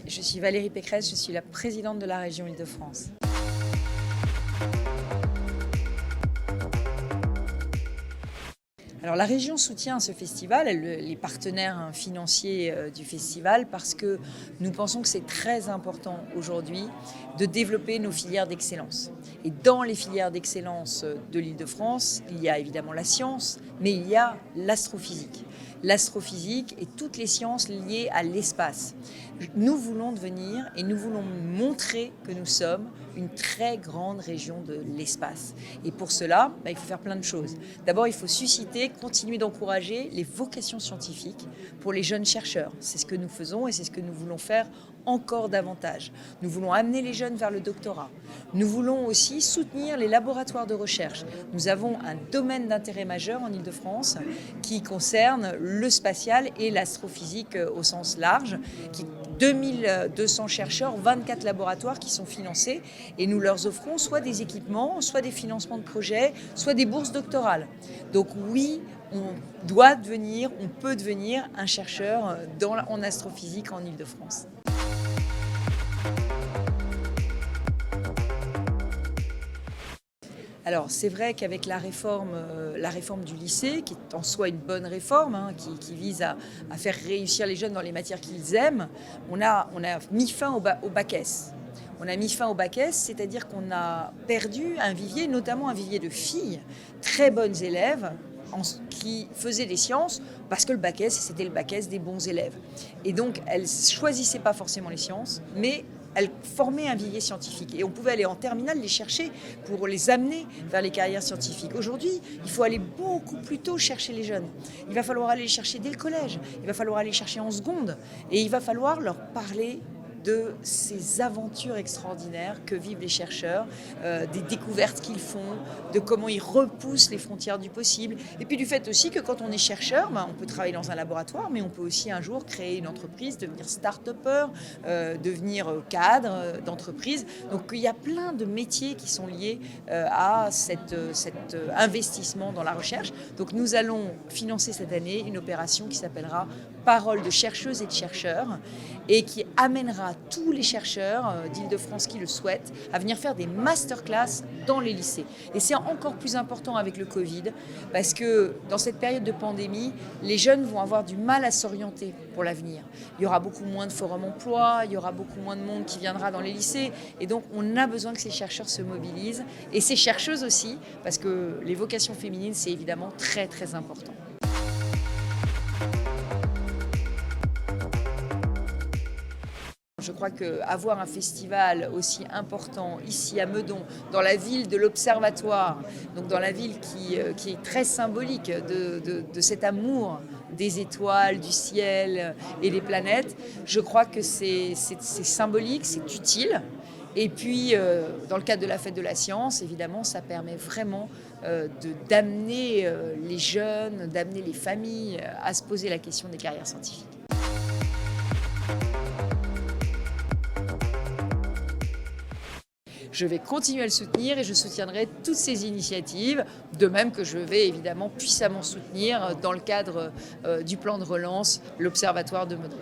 Je suis Valérie Pécresse, je suis la présidente de la région Île-de-France. Alors la région soutient ce festival, les partenaires financiers du festival, parce que nous pensons que c'est très important aujourd'hui de développer nos filières d'excellence. Et dans les filières d'excellence de l'Île-de-France, il y a évidemment la science, mais il y a l'astrophysique. L'astrophysique et toutes les sciences liées à l'espace. Nous voulons devenir et nous voulons montrer que nous sommes une très grande région de l'espace. Et pour cela, il faut faire plein de choses. D'abord, il faut susciter, continuer d'encourager les vocations scientifiques pour les jeunes chercheurs. C'est ce que nous faisons et c'est ce que nous voulons faire encore davantage. Nous voulons amener les jeunes vers le doctorat. Nous voulons aussi soutenir les laboratoires de recherche. Nous avons un domaine d'intérêt majeur en Île-de-France qui concerne le spatial et l'astrophysique au sens large, qui 2200 chercheurs, 24 laboratoires qui sont financés et nous leur offrons soit des équipements, soit des financements de projets, soit des bourses doctorales. Donc oui, on doit devenir, on peut devenir un chercheur en astrophysique en Île-de-France. Alors c'est vrai qu'avec la réforme du lycée, qui est en soi une bonne réforme, qui vise à faire réussir les jeunes dans les matières qu'ils aiment, on a mis fin au bac S. On a mis fin au bac S, c'est-à-dire qu'on a perdu un vivier, notamment un vivier de filles, très bonnes élèves, qui faisaient des sciences parce que le bac S, c'était le bac S des bons élèves. Et donc elles ne choisissaient pas forcément les sciences, mais elles formaient un vivier scientifique et on pouvait aller en terminale les chercher pour les amener vers les carrières scientifiques. Aujourd'hui, il faut aller beaucoup plus tôt chercher les jeunes. Il va falloir aller les chercher dès le collège, il va falloir aller les chercher en seconde et il va falloir leur parler de ces aventures extraordinaires que vivent les chercheurs, des découvertes qu'ils font, de comment ils repoussent les frontières du possible. Et puis du fait aussi que quand on est chercheur, on peut travailler dans un laboratoire, mais on peut aussi un jour créer une entreprise, devenir start-upper, devenir cadre d'entreprise. Donc il y a plein de métiers qui sont liés à cet investissement dans la recherche. Donc nous allons financer cette année une opération qui s'appellera Parole de chercheuses et de chercheurs et qui amènera tous les chercheurs d'Île-de-France qui le souhaitent à venir faire des masterclass dans les lycées. Et c'est encore plus important avec le Covid parce que dans cette période de pandémie, les jeunes vont avoir du mal à s'orienter pour l'avenir. Il y aura beaucoup moins de forums emploi, il y aura beaucoup moins de monde qui viendra dans les lycées et donc on a besoin que ces chercheurs se mobilisent et ces chercheuses aussi parce que les vocations féminines, c'est évidemment très très important. Je crois qu'avoir un festival aussi important ici à Meudon, dans la ville de l'Observatoire, donc dans la ville qui est très symbolique de cet amour des étoiles, du ciel et des planètes, je crois que c'est symbolique, c'est utile. Et puis, dans le cadre de la fête de la science, évidemment, ça permet vraiment d'amener les jeunes, d'amener les familles à se poser la question des carrières scientifiques. Je vais continuer à le soutenir et je soutiendrai toutes ces initiatives, de même que je vais évidemment puissamment soutenir dans le cadre du plan de relance l'Observatoire de Meudon.